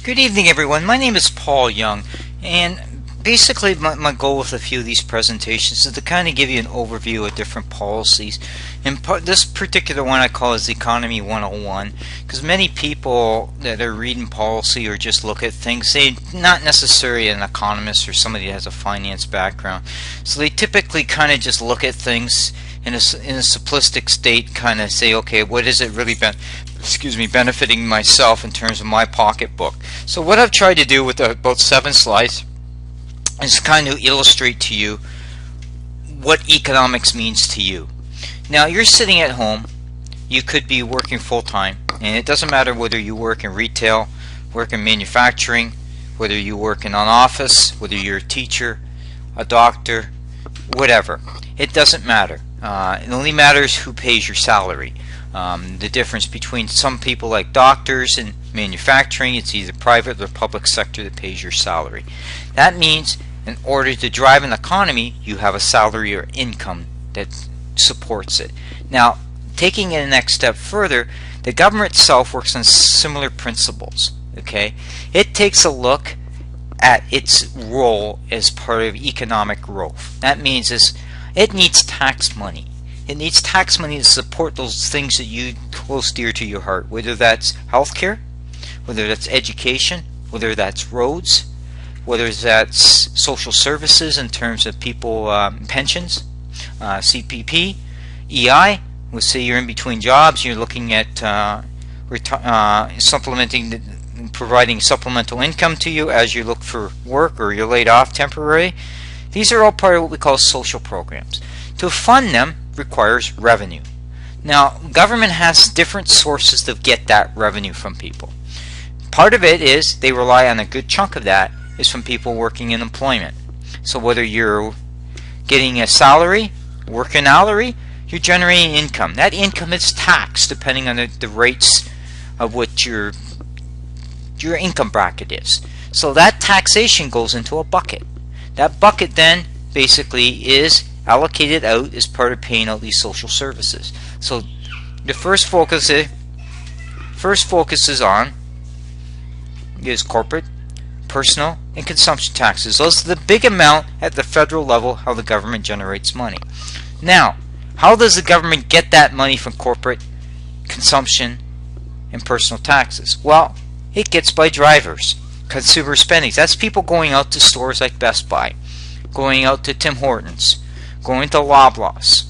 Good evening, everyone. My name is Paul Young, and basically my goal with a few of these presentations is to kind of give you an overview of different policies. And this particular one I call is Economy 101, because many people that are reading policy or just look at things, they're not necessarily an economist or somebody that has a finance background. So they typically kind of just look at things in a simplistic state, kind of say, okay, what is it really benefiting myself in terms of my pocketbook? So what I've tried to do with about 7 slides is kind of illustrate to you what economics means to you. Now, you're sitting at home, you could be working full-time, and it doesn't matter whether you work in retail, work in manufacturing, whether you work in an office, whether you're a teacher, a doctor, whatever. It doesn't matter. It only matters who pays your salary. The difference between some people like doctors and manufacturing, it's either private or public sector that pays your salary. That means in order to drive an economy, you have a salary or income that supports it. Now, taking it a next step further, the government itself works on similar principles. Okay, it takes a look at its role as part of economic growth. That means it needs tax money. It needs tax money to support those things that you close dear to your heart, whether that's healthcare, whether that's education, whether that's roads, whether that's social services in terms of people pensions, CPP, EI. Let's say you're in between jobs, you're looking at providing supplemental income to you as you look for work or you're laid off temporarily. These are all part of what we call social programs. To fund them requires revenue. Now, government has different sources to get that revenue from people. Part of it is they rely on a good chunk of that is from people working in employment. So whether you're getting a salary, working hourly, you're generating income. That income is taxed depending on the rates of what your income bracket is. So that taxation goes into a bucket. That bucket then basically is allocated out as part of paying out these social services. So the first focus is on corporate, personal, and consumption taxes. Those are the big amount at the federal level how the government generates money. Now, how does the government get that money from corporate, consumption, and personal taxes? Well, it gets by drivers, consumer spending. That's people going out to stores like Best Buy, going out to Tim Hortons, going to Loblaws,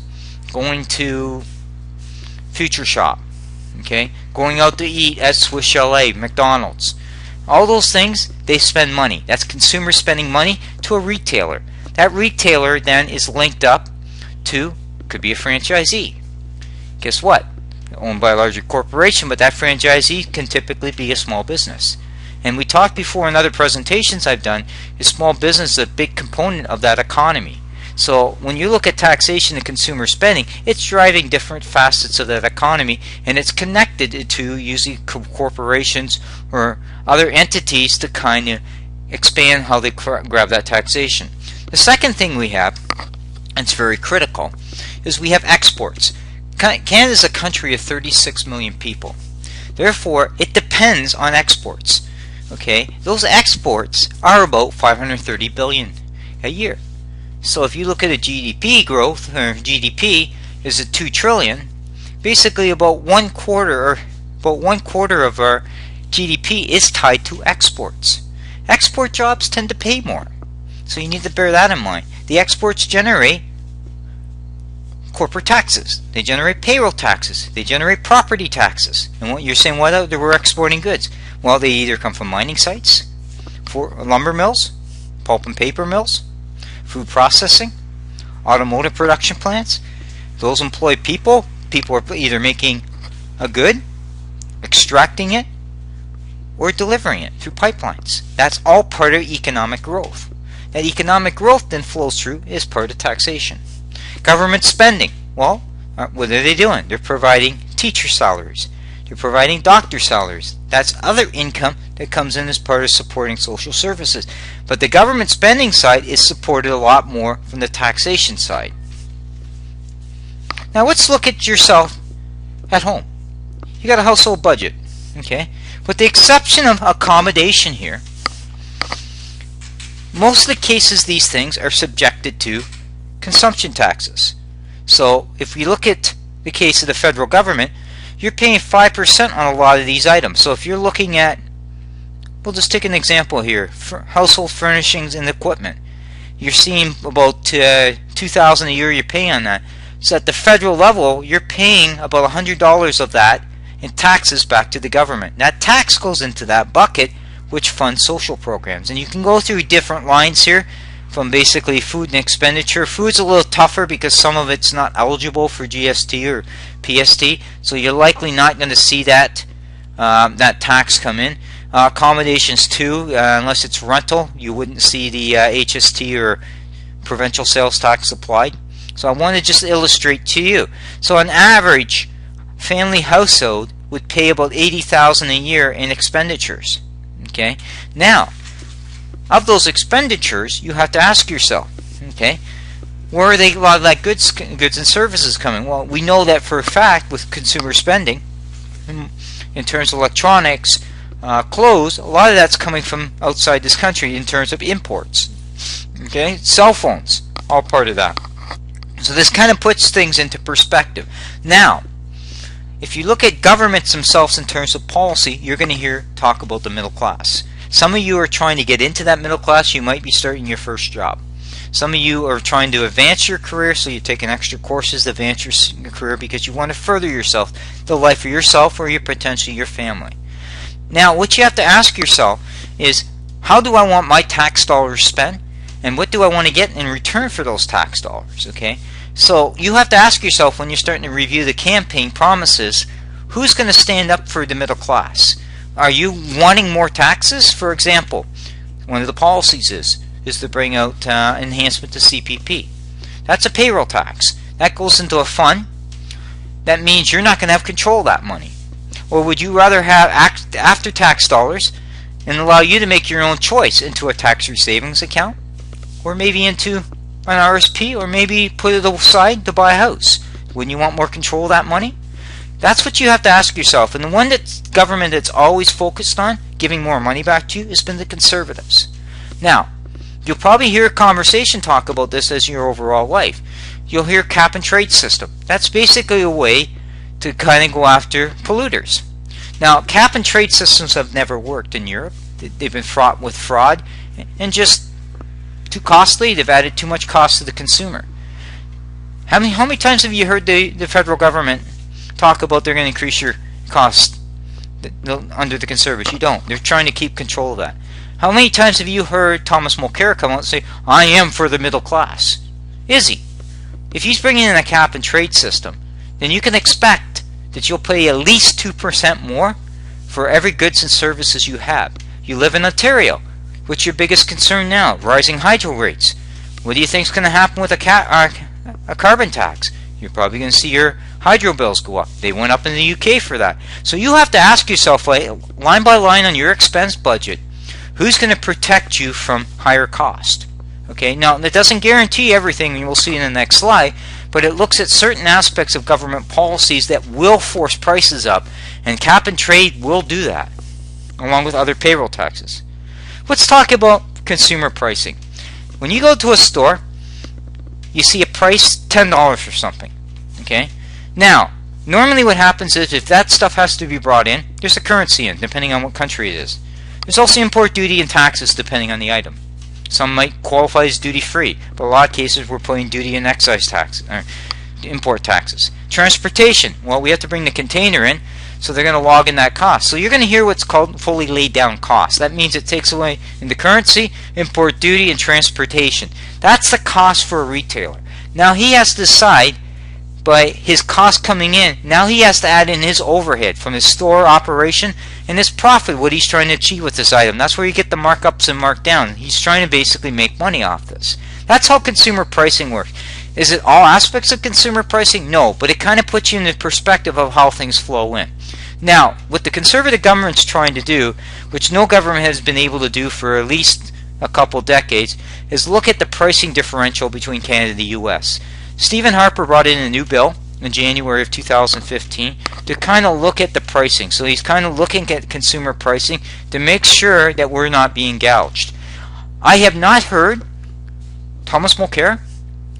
going to Future Shop, okay, going out to eat at Swiss Chalet, McDonald's. All those things, they spend money. That's consumer spending money to a retailer. That retailer then is linked up to, could be a franchisee. Guess what? Owned by a larger corporation, but that franchisee can typically be a small business. And we talked before in other presentations I've done, is small business is a big component of that economy. So when you look at taxation and consumer spending, it's driving different facets of that economy, and it's connected to usually corporations or other entities to kind of expand how they grab that taxation. The second thing we have, and it's very critical, is we have exports. Canada is a country of 36 million people. Therefore, it depends on exports. Okay, those exports are about 530 billion a year. So if you look at a GDP growth, or GDP is at 2 trillion, basically about one quarter of our GDP is tied to exports. Export jobs tend to pay more, so you need to bear that in mind. The exports generate corporate taxes, they generate payroll taxes, they generate property taxes. And what you're saying, what we're exporting goods? Well, they either come from mining sites, for lumber mills, pulp and paper mills, food processing, automotive production plants. Those employ people. People are either making a good, extracting it, or delivering it through pipelines. That's all part of economic growth. That economic growth then flows through as part of taxation. Government spending. Well, what are they doing? They're providing teacher salaries. They're providing doctor salaries. That's other income that comes in as part of supporting social services. But the government spending side is supported a lot more from the taxation side. Now let's look at yourself at home. You got a household budget. Okay. With the exception of accommodation here, most of the cases these things are subjected to consumption taxes. So if we look at the case of the federal government, you're paying 5% on a lot of these items. So if you're looking at, we'll just take an example here, for household furnishings and equipment, you're seeing about $2,000 a year you're paying on that. So at the federal level, you're paying about $100 of that in taxes back to the government. That tax goes into that bucket which funds social programs. And you can go through different lines here from basically food and expenditure. Food's a little tougher because some of it's not eligible for GST or PST, so you're likely not going to see that that tax come in. Accommodations too, unless it's rental, you wouldn't see the HST or provincial sales tax applied. So I want to just illustrate to you. So an average family household would pay about $80,000 a year in expenditures. Okay, now of those expenditures, you have to ask yourself, okay, where are they, a lot of that goods and services coming? Well, we know that for a fact with consumer spending, in terms of electronics, clothes, a lot of that's coming from outside this country in terms of imports. Okay, cell phones, all part of that. So this kind of puts things into perspective. Now, if you look at governments themselves in terms of policy, you're going to hear talk about the middle class. Some of you are trying to get into that middle class. You might be starting your first job. Some of you are trying to advance your career, so you're taking extra courses to advance your career because you want to further yourself, the life of yourself or potentially your family. Now, what you have to ask yourself is, how do I want my tax dollars spent, and what do I want to get in return for those tax dollars? Okay, so you have to ask yourself when you're starting to review the campaign promises, who's going to stand up for the middle class? Are you wanting more taxes? For example, one of the policies is to bring out enhancement to CPP. That's a payroll tax. That goes into a fund. That means you're not going to have control of that money. Or would you rather have after-tax dollars and allow you to make your own choice into a tax-free savings account, or maybe into an RSP, or maybe put it aside to buy a house? Wouldn't you want more control of that money? That's what you have to ask yourself. And the one government that's always focused on giving more money back to you has been the Conservatives. Now, you'll probably hear a conversation talk about this as your overall life. You'll hear cap and trade system. That's basically a way to kind of go after polluters. Now, cap and trade systems have never worked in Europe. They've been fraught with fraud and just too costly. They've added too much cost to the consumer. How many times have you heard the federal government talk about they're going to increase your cost under the Conservatives? You don't. They're trying to keep control of that. How many times have you heard Thomas Mulcair come out and say, I am for the middle class? Is he? If he's bringing in a cap and trade system, then you can expect that you'll pay at least 2% more for every goods and services you have. You live in Ontario. What's your biggest concern now? Rising hydro rates. What do you think is going to happen with a carbon tax? You're probably going to see your hydro bills go up. They went up in the UK for that. So you have to ask yourself, line by line on your expense budget, who's going to protect you from higher cost? Okay, now that doesn't guarantee everything, and we'll see in the next slide, but it looks at certain aspects of government policies that will force prices up, and cap and trade will do that, along with other payroll taxes. Let's talk about consumer pricing. When you go to a store, you see a price $10 for something. Okay, now normally what happens is if that stuff has to be brought in, there's a currency in, depending on what country it is. There's also import duty and taxes depending on the item. Some might qualify as duty-free, but a lot of cases we're putting duty and excise tax, or import taxes. Transportation, well, we have to bring the container in, so they're going to log in that cost. So you're going to hear what's called fully laid down cost. That means it takes away in the currency, import duty, and transportation. That's the cost for a retailer. Now he has to decide, by his cost coming in, now he has to add in his overhead from his store operation and his profit, what he's trying to achieve with this item. That's where you get the markups and markdown. He's trying to basically make money off this. That's how consumer pricing works. Is it all aspects of consumer pricing? No, but it kind of puts you in the perspective of how things flow in. Now, what the Conservative government's trying to do, which no government has been able to do for at least a couple decades, is look at the pricing differential between Canada and the U.S. Stephen Harper brought in a new bill in January of 2015 to kind of look at the pricing. So he's kind of looking at consumer pricing to make sure that we're not being gouged. I have not heard Thomas Mulcair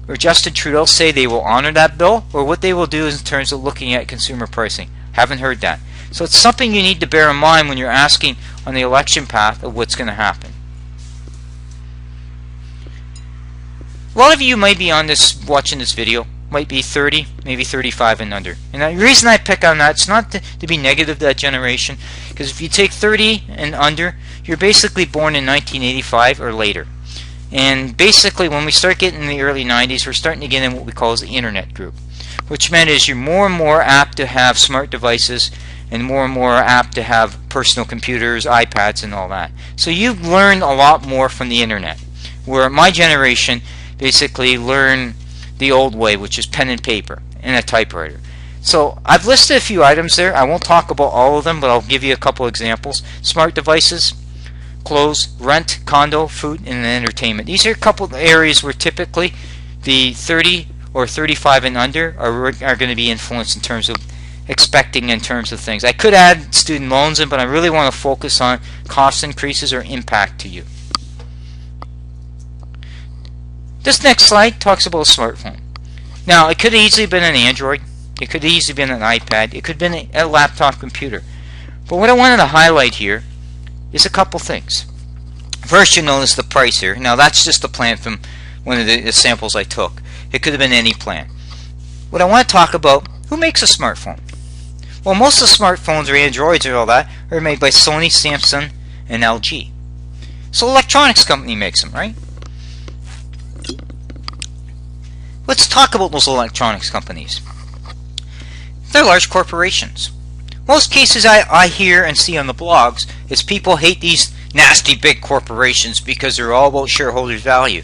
or Justin Trudeau say they will honor that bill, or what they will do is in terms of looking at consumer pricing. Haven't heard that. So it's something you need to bear in mind when you're asking on the election path of what's going to happen. A lot of you might be on this, watching this video, might be 30, maybe 35 and under. And the reason I pick on that, it's not to be negative to that generation, because if you take 30 and under, you're basically born in 1985 or later. And basically when we start getting in the early 90s, we're starting to get in what we call the internet group, which meant is you're more and more apt to have smart devices and more apt to have personal computers, iPads and all that. So you've learned a lot more from the internet, where my generation basically learned the old way, which is pen and paper and a typewriter. So I've listed a few items there. I won't talk about all of them, but I'll give you a couple examples. Smart devices, clothes, rent, condo, food, and entertainment. These are a couple of areas where typically the 30 or 35 and under are going to be influenced in terms of expecting in terms of things. I could add student loans in, but I really want to focus on cost increases or impact to you. This next slide talks about a smartphone. Now, it could have easily been an Android. It could have easily been an iPad. It could have been a laptop computer. But what I wanted to highlight here is a couple things. First, you notice the price here. Now, that's just a plan from one of the samples I took. It could have been any plan. What I want to talk about, who makes a smartphone? Well, most of the smartphones or Androids or all that are made by Sony, Samsung, and LG. So electronics company makes them, right? Let's talk about those electronics companies. They're large corporations. Most cases I hear and see on the blogs is people hate these nasty big corporations because they're all about shareholders' value.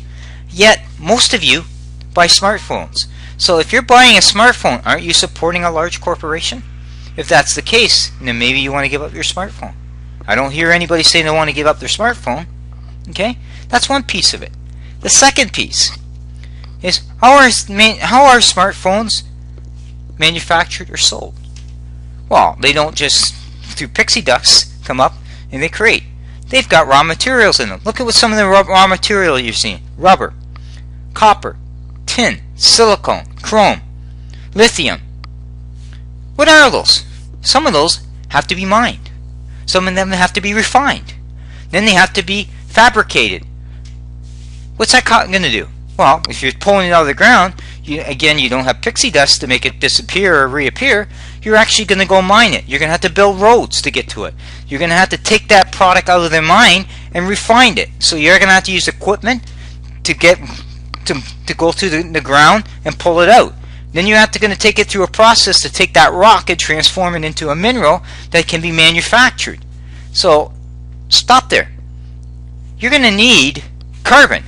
Yet, most of you buy smartphones. So if you're buying a smartphone, aren't you supporting a large corporation? If that's the case, then maybe you want to give up your smartphone. I don't hear anybody saying they want to give up their smartphone. Okay? That's one piece of it. The second piece is how are smartphones manufactured or sold? Well, they don't just through pixie dust come up and they create. They've got raw materials in them. Look at what some of the raw material you're seeing. Rubber, copper, tin, silicone, chrome, lithium. What are those? Some of those have to be mined. Some of them have to be refined. Then they have to be fabricated. What's that going to do? Well, if you're pulling it out of the ground, you don't have pixie dust to make it disappear or reappear. You're actually going to go mine it. You're going to have to build roads to get to it. You're going to have to take that product out of the mine and refine it. So you're going to have to use equipment to get to go to the ground and pull it out. Then you're going to take it through a process to take that rock and transform it into a mineral that can be manufactured. So stop there. You're going to need carbon.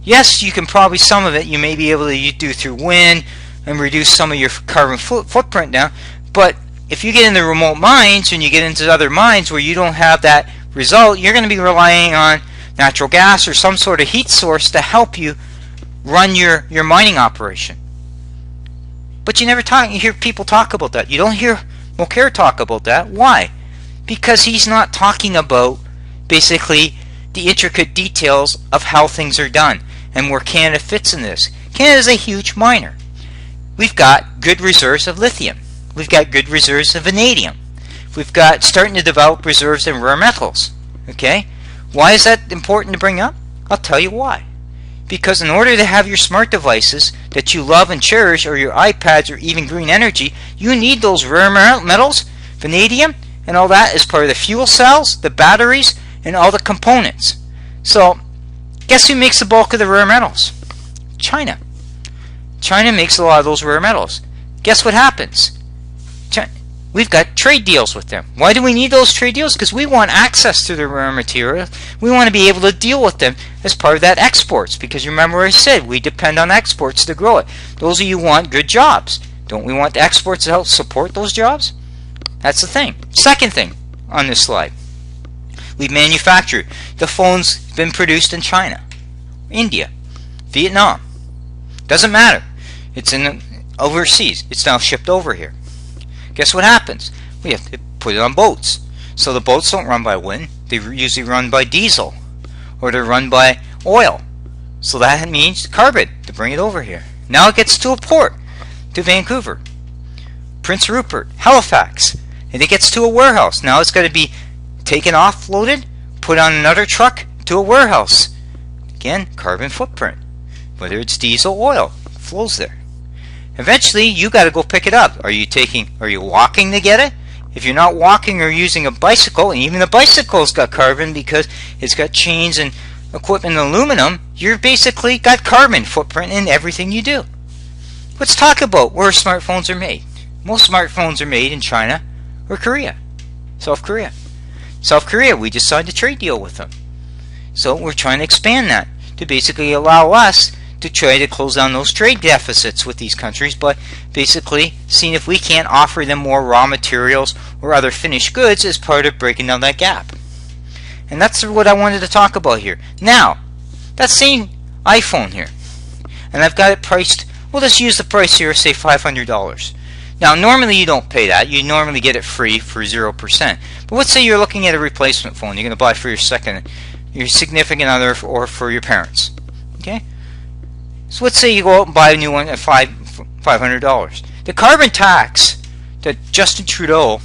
Yes, you can probably, some of it you may be able to do through wind and reduce some of your carbon footprint down. But if you get into remote mines and you get into other mines where you don't have that result, you're going to be relying on natural gas or some sort of heat source to help you run your mining operation. But you hear people talk about that. You don't hear Mulcair talk about that. Why? Because he's not talking about basically the intricate details of how things are done and where Canada fits in this. Canada is a huge miner. We've got good reserves of lithium. We've got good reserves of vanadium. We've got starting to develop reserves in rare metals. Okay? Why is that important to bring up? I'll tell you why. Because in order to have your smart devices that you love and cherish, or your iPads or even green energy, you need those rare metals, vanadium, and all that as part of the fuel cells, the batteries, and all the components. So, guess who makes the bulk of the rare metals? China. China makes a lot of those rare metals. Guess what happens? We've got trade deals with them. Why do we need those trade deals? Because we want access to the rare material. We want to be able to deal with them as part of that exports. Because remember I said, we depend on exports to grow it. Those of you who want good jobs. Don't we want the exports to help support those jobs? That's the thing. Second thing on this slide. We manufacture. The phone's been produced in China, India, Vietnam. Doesn't matter. It's in overseas. It's now shipped over here. Guess what happens? We have to put it on boats. So the boats don't run by wind. They usually run by diesel, or they're run by oil. So that means carbon to bring it over here. Now it gets to a port, to Vancouver, Prince Rupert, Halifax, and it gets to a warehouse. Now it's got to be taken off, loaded, put on another truck to a warehouse. Again, carbon footprint. Whether it's diesel, oil, flows there. Eventually, you got to go pick it up. Are you walking to get it? If you're not walking or using a bicycle, and even the bicycle's got carbon because it's got chains and equipment and aluminum, you're basically got carbon footprint in everything you do. Let's talk about where smartphones are made. Most smartphones are made in China or Korea. South Korea. South Korea, we just signed a trade deal with them. So we're trying to expand that to basically allow us to try to close down those trade deficits with these countries, but basically seeing if we can't offer them more raw materials or other finished goods as part of breaking down that gap. And that's what I wanted to talk about here. Now, that same iPhone here, and I've got it priced, we'll just use the price here, say $500. Now, normally you don't pay that. You normally get it free for 0%. But let's say you're looking at a replacement phone you're going to buy for your significant other or for your parents. Okay? So let's say you go out and buy a new one at $500. The carbon tax that Justin Trudeau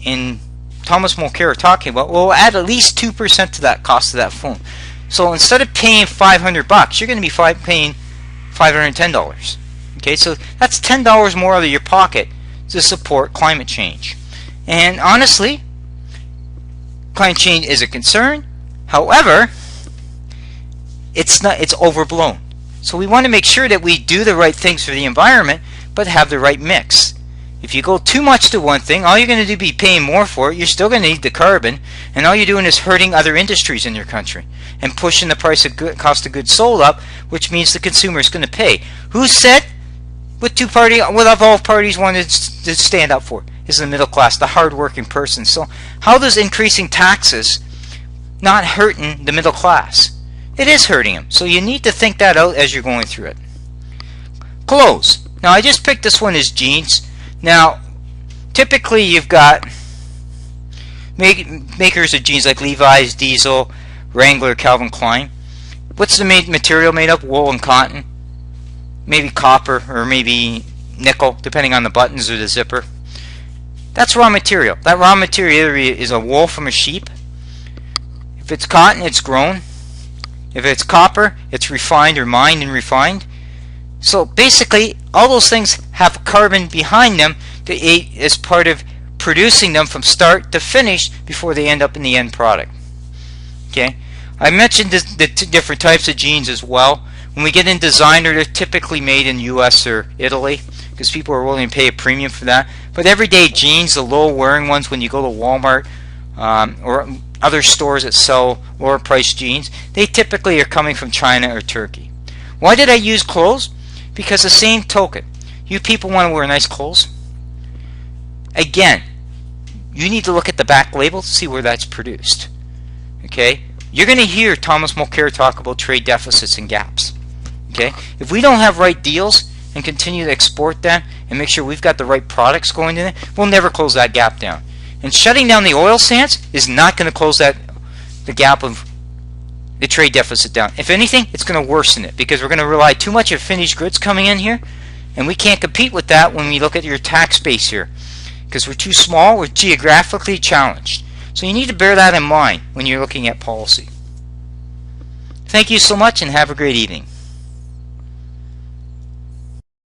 and Thomas Mulcair are talking about will add at least 2% to that cost of that phone. So instead of paying $500, you're going to be paying $510. Okay, so that's $10 more out of your pocket to support climate change. And honestly, climate change is a concern. However, it's overblown. So we want to make sure that we do the right things for the environment, but have the right mix. If you go too much to one thing, all you're going to do be paying more for it. You're still going to need the carbon, and all you're doing is hurting other industries in your country and pushing the price of cost of goods sold up, which means the consumer is going to pay. Who said what all parties wanted to stand up for is the middle class, the hard-working person. So how does increasing taxes not hurting the middle class? It is hurting them. So you need to think that out as you're going through it. Clothes. Now I just picked this one as jeans. Now typically you've got makers of jeans like Levi's, Diesel, Wrangler, Calvin Klein. What's the material made of? Wool and cotton. Maybe copper or maybe nickel, depending on the buttons or the zipper. That's raw material. That raw material is a wool from a sheep. If it's cotton, it's grown. If it's copper, it's refined or mined and refined. So basically, all those things have carbon behind them as part of producing them from start to finish before they end up in the end product. Okay, I mentioned the different types of jeans as well. When we get in designer, they're typically made in US or Italy because people are willing to pay a premium for that. But everyday jeans, the low wearing ones, when you go to Walmart or other stores that sell lower priced jeans, they typically are coming from China or Turkey. Why did I use clothes? Because the same token, you people want to wear nice clothes. Again, you need to look at the back label to see where that's produced. Okay, you're going to hear Thomas Mulcair talk about trade deficits and gaps. Okay, if we don't have right deals and continue to export them and make sure we've got the right products going in it, we'll never close that gap down. And shutting down the oil sands is not going to close the gap of the trade deficit down. If anything, it's going to worsen it because we're going to rely too much on finished goods coming in here, and we can't compete with that when we look at your tax base here because we're too small, we're geographically challenged. So you need to bear that in mind when you're looking at policy. Thank you so much and have a great evening.